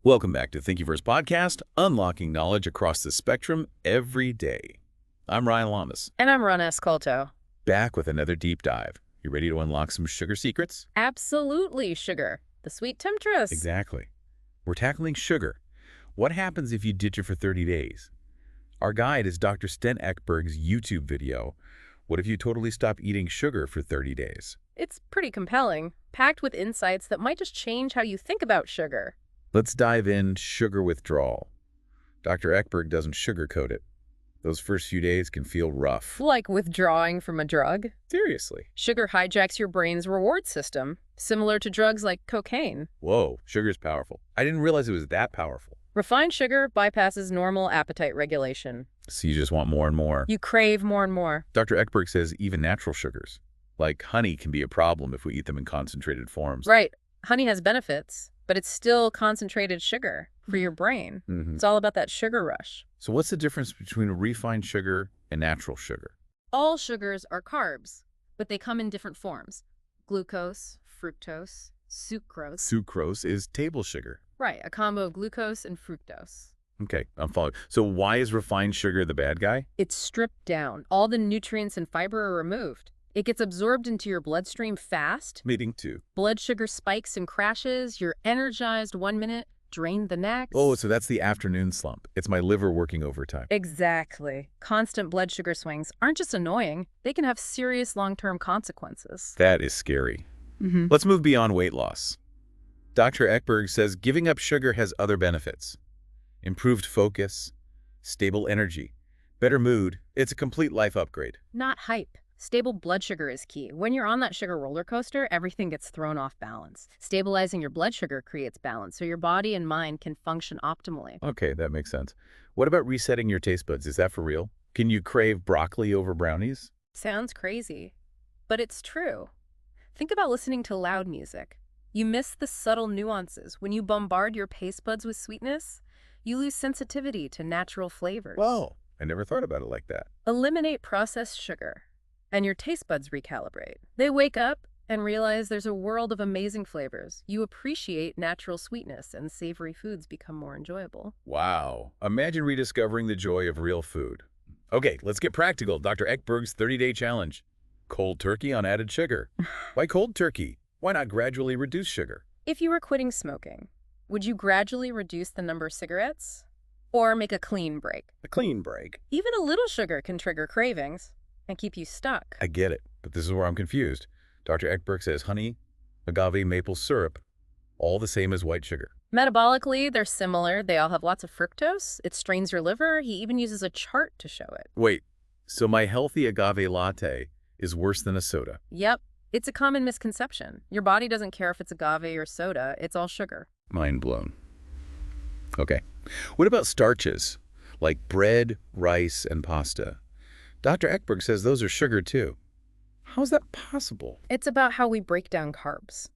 Welcome back to Thinkiverse Podcast, unlocking knowledge across the spectrum every day. I'm Ryan Lamas, And I'm Rana Escolto. back with another deep dive. You ready to unlock some sugar secrets? Absolutely, sugar. The sweet temptress. Exactly. We're tackling sugar. What happens if you ditch it for 30 days? Our guide is Dr. Sten Ekberg's YouTube video, What if you totally stop eating sugar for 30 days? It's pretty compelling, packed with insights that might just change how you think about sugar. Let's dive in sugar withdrawal. Dr. Ekberg doesn't sugarcoat it. Those first few days can feel rough. Like withdrawing from a drug. Seriously. Sugar hijacks your brain's reward system, similar to drugs like cocaine. Whoa, sugar's powerful. I didn't realize it was that powerful. Refined sugar bypasses normal appetite regulation. So you just want more and more. You crave more and more. Dr. Ekberg says even natural sugars, like honey, can be a problem if we eat them in concentrated forms. Right. Honey has benefits, but it's still concentrated sugar for your brain. It's all about that sugar rush. So what's the difference between a refined sugar and natural sugar? All sugars are carbs, but they come in different forms. Glucose, fructose, sucrose. Sucrose is table sugar. Right, a combo of glucose and fructose. Okay, I'm following. So why is refined sugar the bad guy? It's stripped down. All the nutrients and fiber are removed. It gets absorbed into your bloodstream fast. Leading to. Blood sugar spikes and crashes. You're energized 1 minute, drained the next. Oh, so that's the afternoon slump. It's my liver working overtime. Exactly. Constant blood sugar swings aren't just annoying. They can have serious long-term consequences. That is scary. Let's move beyond weight loss. Dr. Ekberg says giving up sugar has other benefits. Improved focus, stable energy, better mood. It's a complete life upgrade. Not hype. Stable blood sugar is key. When you're on that sugar roller coaster, everything gets thrown off balance. Stabilizing your blood sugar creates balance so your body and mind can function optimally. Okay, that makes sense. What about resetting your taste buds? Is that for real? Can you crave broccoli over brownies? Sounds crazy, but it's true. Think about listening to loud music. You miss the subtle nuances. When you bombard your taste buds with sweetness, you lose sensitivity to natural flavors. Whoa, I never thought about it like that. Eliminate processed sugar, and your taste buds recalibrate. They wake up and realize there's a world of amazing flavors. You appreciate natural sweetness, and savory foods become more enjoyable. Wow, imagine rediscovering the joy of real food. Okay, let's get practical. Dr. Ekberg's 30-day challenge. Cold turkey on added sugar. Why cold turkey? Why not gradually reduce sugar? If you were quitting smoking, would you gradually reduce the number of cigarettes? Or make a clean break? A clean break. Even a little sugar can trigger cravings and keep you stuck. I get it, but this is where I'm confused. Dr. Ekberg says honey, agave, maple syrup, all the same as white sugar. Metabolically, they're similar. They all have lots of fructose. It strains your liver. He even uses a chart to show it. Wait, so my healthy agave latte is worse than a soda? Yep. It's a common misconception. Your body doesn't care if it's agave or soda. It's all sugar. Mind blown. Okay. What about starches, like bread, rice, and pasta? Dr. Ekberg says those are sugar too. How is that possible? It's about how we break down carbs.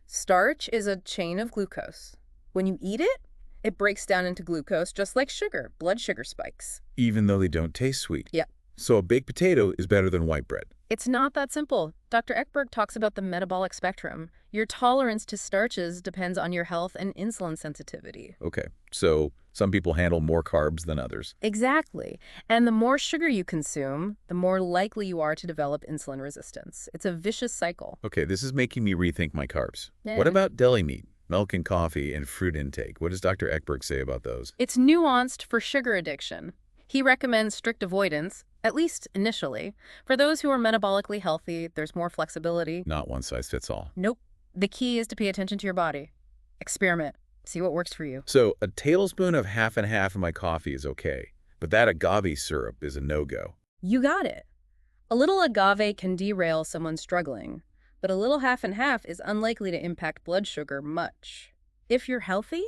Starch is a chain of glucose. When you eat it, it breaks down into glucose just like sugar. Blood sugar spikes. Even though they don't taste sweet. Yep. So a baked potato is better than white bread. It's not that simple. Dr. Ekberg talks about the metabolic spectrum. Your tolerance to starches depends on your health and insulin sensitivity. Okay, so some people handle more carbs than others. Exactly. And the more sugar you consume, the more likely you are to develop insulin resistance. It's a vicious cycle. Okay, this is making me rethink my carbs. Yeah. What about deli meat, milk and coffee, and fruit intake? What does Dr. Ekberg say about those? It's nuanced for sugar addiction. He recommends strict avoidance, at least initially. For those who are metabolically healthy, there's more flexibility. Not one size fits all. Nope. The key is to pay attention to your body. Experiment. See what works for you. So a tablespoon of half and half in my coffee is okay, but that agave syrup is a no-go. You got it. A little agave can derail someone struggling, but a little half and half is unlikely to impact blood sugar much. If you're healthy,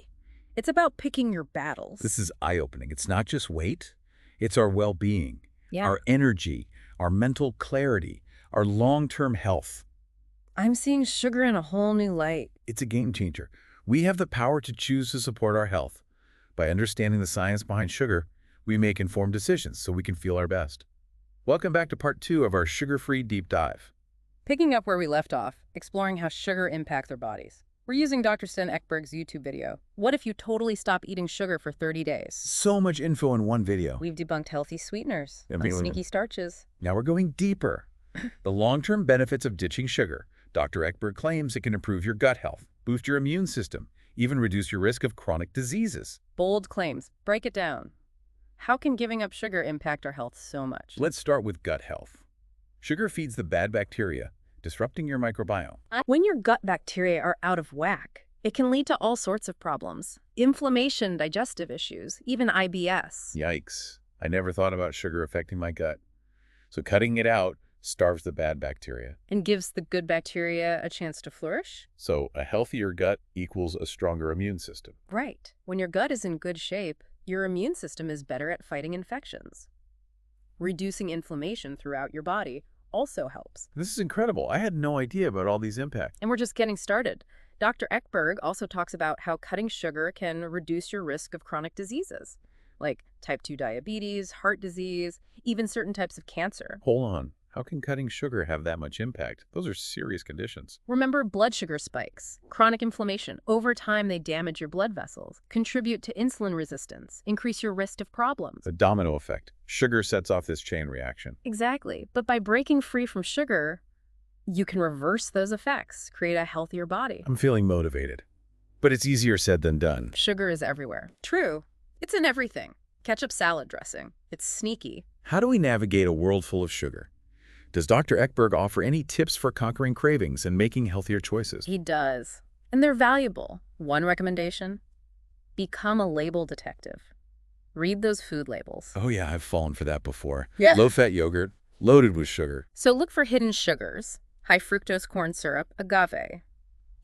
it's about picking your battles. This is eye-opening. It's not just weight, it's our well-being, Yeah. our energy, our mental clarity, our long-term health. I'm seeing sugar in a whole new light. It's a game changer. We have the power to choose to support our health. By understanding the science behind sugar, we make informed decisions so we can feel our best. Welcome back to part 2 of our sugar-free deep dive. Picking up where we left off, exploring how sugar impacts our bodies. We're using Dr. Sten Ekberg's YouTube video. What if you totally stop eating sugar for 30 days? So much info in one video. We've debunked healthy sweeteners, I mean, sneaky starches. Now we're going deeper. The long-term benefits of ditching sugar. Dr. Ekberg claims it can improve your gut health, boost your immune system, even reduce your risk of chronic diseases. Bold claims. Break it down. How can giving up sugar impact our health so much? Let's start with gut health. Sugar feeds the bad bacteria, disrupting your microbiome. When your gut bacteria are out of whack, it can lead to all sorts of problems. Inflammation, digestive issues, even IBS. Yikes. I never thought about sugar affecting my gut. So cutting it out starves the bad bacteria. And gives the good bacteria a chance to flourish? So a healthier gut equals a stronger immune system. Right. When your gut is in good shape, your immune system is better at fighting infections. Reducing inflammation throughout your body also helps. This is incredible. I had no idea about all these impacts. And we're just getting started. Dr. Ekberg also talks about how cutting sugar can reduce your risk of chronic diseases, like type 2 diabetes, heart disease, even certain types of cancer. Hold on. How can cutting sugar have that much impact? Those are serious conditions. Remember blood sugar spikes, chronic inflammation. Over time, they damage your blood vessels, contribute to insulin resistance, increase your risk of problems. The domino effect. Sugar sets off this chain reaction. Exactly. But by breaking free from sugar, you can reverse those effects, create a healthier body. I'm feeling motivated. But it's easier said than done. Sugar is everywhere. True. It's in everything. Ketchup salad dressing. It's sneaky. How do we navigate a world full of sugar? Does Dr. Ekberg offer any tips for conquering cravings and making healthier choices? He does. And they're valuable. One recommendation: become a label detective. Read those food labels. Oh yeah, I've fallen for that before. Yeah. Low-fat yogurt, loaded with sugar. So look for hidden sugars, high fructose corn syrup, agave,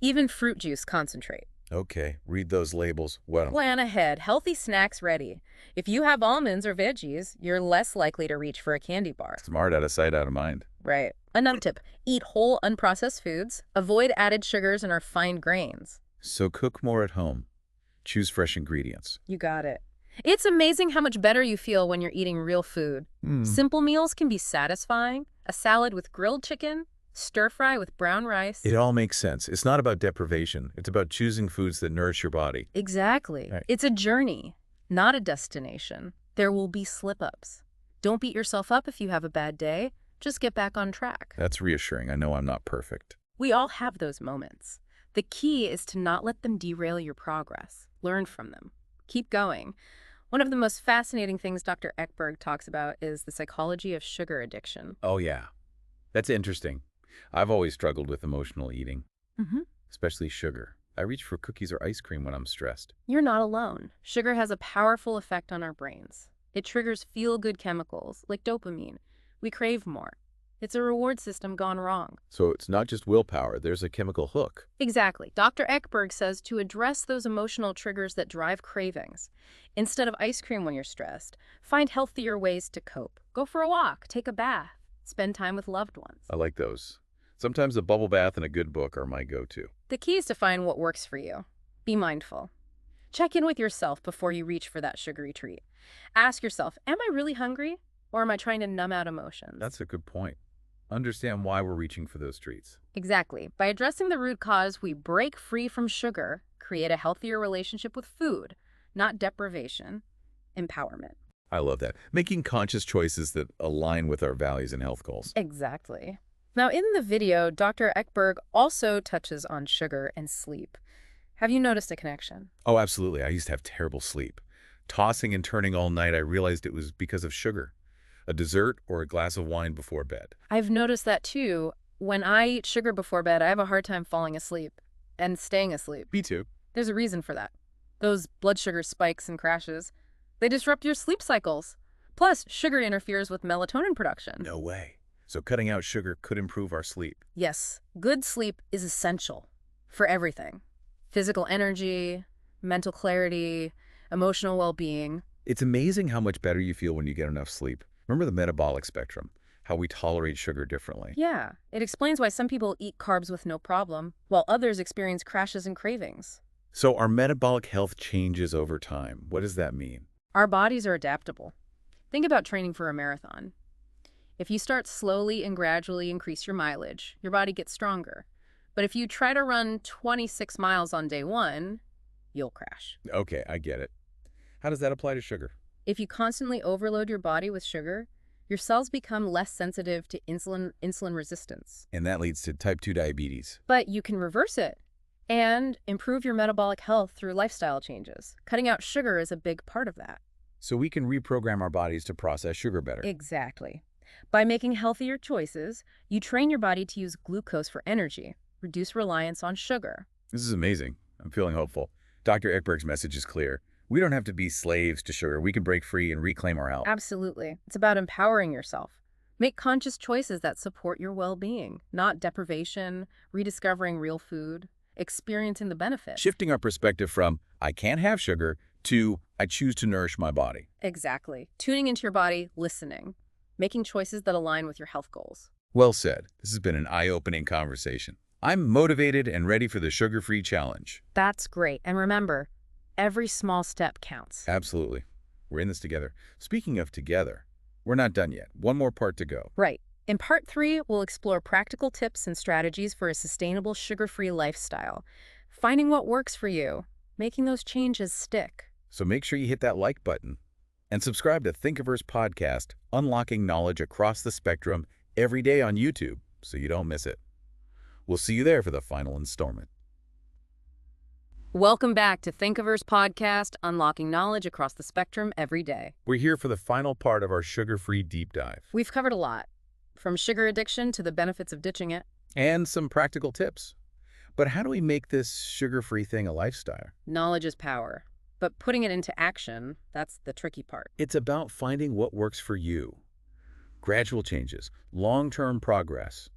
even fruit juice concentrate. Okay, read those labels. Well, Plan ahead. Healthy snacks ready. If you have almonds or veggies, you're less likely to reach for a candy bar. smart, out of sight, out of mind. Right. Another tip: eat whole, unprocessed foods. Avoid added sugars and refined grains. So cook more at home. Choose fresh ingredients. You got it. It's amazing how much better you feel when you're eating real food. Simple meals can be satisfying. A salad with grilled chicken, stir fry with brown rice. It all makes sense. It's not about deprivation. It's about choosing foods that nourish your body. Exactly. Right. It's a journey, not a destination. There will be slip-ups. Don't beat yourself up if you have a bad day. Just get back on track. That's reassuring. I know I'm not perfect. We all have those moments. The key is to not let them derail your progress. Learn from them. Keep going. One of the most fascinating things Dr. Ekberg talks about is the psychology of sugar addiction. Oh yeah, that's interesting. I've always struggled with emotional eating, especially sugar. I reach for cookies or ice cream when I'm stressed. You're not alone. Sugar has a powerful effect on our brains. It triggers feel-good chemicals like dopamine. We crave more. It's a reward system gone wrong. So it's not just willpower, there's a chemical hook. Exactly. Dr. Ekberg says to address those emotional triggers that drive cravings. Instead of ice cream when you're stressed, find healthier ways to cope. Go for a walk, take a bath, spend time with loved ones. I like those. Sometimes a bubble bath and a good book are my go-to. The key is to find what works for you. Be mindful. Check in with yourself before you reach for that sugary treat. Ask yourself, am I really hungry, or am I trying to numb out emotions? That's a good point. Understand why we're reaching for those treats. Exactly. By addressing the root cause, we break free from sugar, create a healthier relationship with food, not deprivation, empowerment. I love that. Making conscious choices that align with our values and health goals. Exactly. Now, in the video, Dr. Ekberg also touches on sugar and sleep. Have you noticed a connection? Oh, absolutely. I used to have terrible sleep. Tossing and turning all night, I realized it was because of sugar. A dessert or a glass of wine before bed. I've noticed that too. When I eat sugar before bed, I have a hard time falling asleep and staying asleep. Me too. There's a reason for that. Those blood sugar spikes and crashes, they disrupt your sleep cycles. Plus, sugar interferes with melatonin production. No way. So cutting out sugar could improve our sleep. Yes, good sleep is essential for everything. Physical energy, mental clarity, emotional well-being. It's amazing how much better you feel when you get enough sleep. Remember the metabolic spectrum, how we tolerate sugar differently. Yeah, it explains why some people eat carbs with no problem, while others experience crashes and cravings. So our metabolic health changes over time. What does that mean? Our bodies are adaptable. Think about training for a marathon. If you start slowly and gradually increase your mileage, your body gets stronger. But if you try to run 26 miles on day one, you'll crash. Okay, I get it. How does that apply to sugar? If you constantly overload your body with sugar, your cells become less sensitive to insulin resistance. And that leads to type 2 diabetes. But you can reverse it and improve your metabolic health through lifestyle changes. Cutting out sugar is a big part of that. So we can reprogram our bodies to process sugar better. Exactly. By making healthier choices, you train your body to use glucose for energy, reduce reliance on sugar. This is amazing. I'm feeling hopeful. Dr. Ekberg's message is clear. We don't have to be slaves to sugar. We can break free and reclaim our health. Absolutely. It's about empowering yourself. Make conscious choices that support your well-being, not deprivation, rediscovering real food, experiencing the benefits. Shifting our perspective from, I can't have sugar, to, I choose to nourish my body. Exactly. Tuning into your body, listening, making choices that align with your health goals. Well said. This has been an eye-opening conversation. I'm motivated and ready for the sugar-free challenge. That's great. And remember, every small step counts. Absolutely. We're in this together. Speaking of together, we're not done yet. One more part to go. Right. In part 3, we'll explore practical tips and strategies for a sustainable sugar-free lifestyle, finding what works for you, making those changes stick. So make sure you hit that like button and subscribe to Thinkiverse Podcast, Unlocking Knowledge Across the Spectrum, every day on YouTube so you don't miss it. We'll see you there for the final installment. Welcome back to Thinkiverse Podcast, Unlocking Knowledge Across the Spectrum every day. We're here for the final part of our sugar-free deep dive. We've covered a lot, from sugar addiction to the benefits of ditching it. And some practical tips. But how do we make this sugar-free thing a lifestyle? Knowledge is power, but putting it into action, that's the tricky part. It's about finding what works for you. Gradual changes, long-term progress,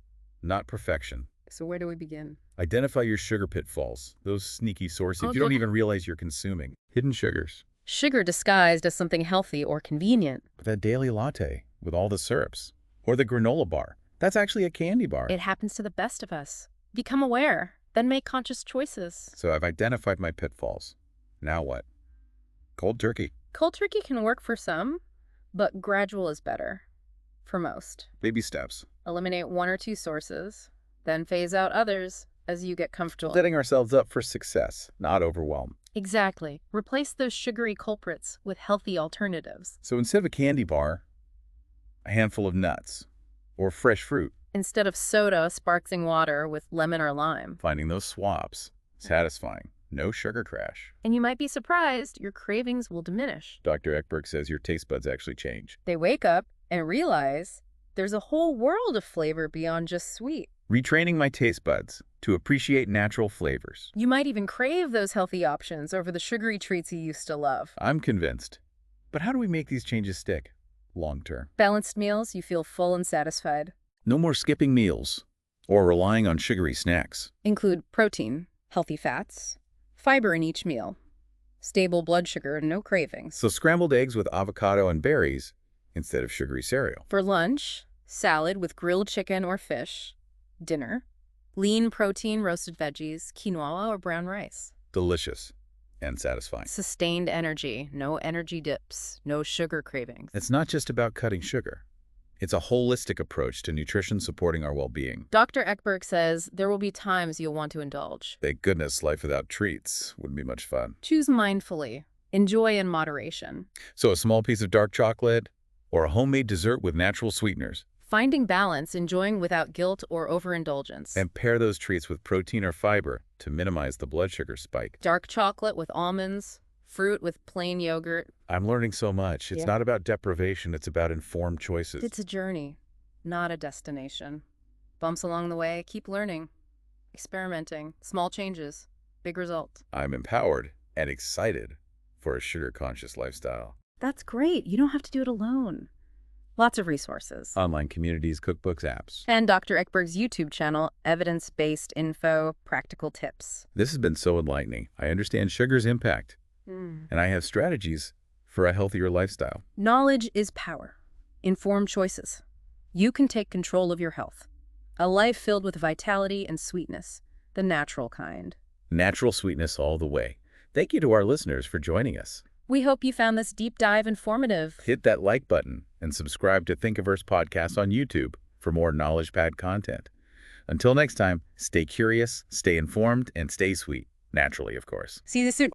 not perfection. So where do we begin? Identify your sugar pitfalls, those sneaky sources you don't even realize you're consuming. Hidden sugars. Sugar disguised as something healthy or convenient. That daily latte with all the syrups. Or the granola bar. That's actually a candy bar. It happens to the best of us. Become aware, then make conscious choices. So I've identified my pitfalls. Now what? Cold turkey. Cold turkey can work for some, but gradual is better for most. Baby steps. Eliminate 1 or 2 sources, then phase out others as you get comfortable. Setting ourselves up for success, not overwhelm. Exactly. Replace those sugary culprits with healthy alternatives. So instead of a candy bar, a handful of nuts or fresh fruit. Instead of soda, sparkling water with lemon or lime. Finding those swaps. Satisfying. No sugar crash. And you might be surprised, your cravings will diminish. Dr. Ekberg says your taste buds actually change. They wake up and realize there's a whole world of flavor beyond just sweet. Retraining my taste buds to appreciate natural flavors. You might even crave those healthy options over the sugary treats you used to love. I'm convinced. But how do we make these changes stick long term? Balanced meals, you feel full and satisfied. No more skipping meals or relying on sugary snacks. Include protein, healthy fats, fiber in each meal, stable blood sugar, and no cravings. So scrambled eggs with avocado and berries instead of sugary cereal. For lunch, salad with grilled chicken or fish. Dinner, lean protein, roasted veggies, quinoa or brown rice. Delicious and satisfying. Sustained energy, no energy dips, no sugar cravings. It's not just about cutting sugar. It's a holistic approach to nutrition supporting our well-being. Dr. Ekberg says there will be times you'll want to indulge. Thank goodness life without treats wouldn't be much fun. Choose mindfully. Enjoy in moderation. So a small piece of dark chocolate or a homemade dessert with natural sweeteners. Finding balance, enjoying without guilt or overindulgence. And pair those treats with protein or fiber to minimize the blood sugar spike. Dark chocolate with almonds, fruit with plain yogurt. I'm learning so much. It's not about deprivation, it's about informed choices. It's a journey, not a destination. Bumps along the way, keep learning, experimenting, small changes, big results. I'm empowered and excited for a sugar-conscious lifestyle. That's great. You don't have to do it alone. Lots of resources. Online communities, cookbooks, apps. And Dr. Ekberg's YouTube channel, evidence-based info, practical tips. This has been so enlightening. I understand sugar's impact, and I have strategies for a healthier lifestyle. Knowledge is power. Informed choices. You can take control of your health. A life filled with vitality and sweetness, the natural kind. Natural sweetness all the way. Thank you to our listeners for joining us. We hope you found this deep dive informative. Hit that like button and subscribe to Thinkiverse Podcast on YouTube for more knowledge-packed content. Until next time, stay curious, stay informed, and stay sweet. Naturally, of course. See you soon.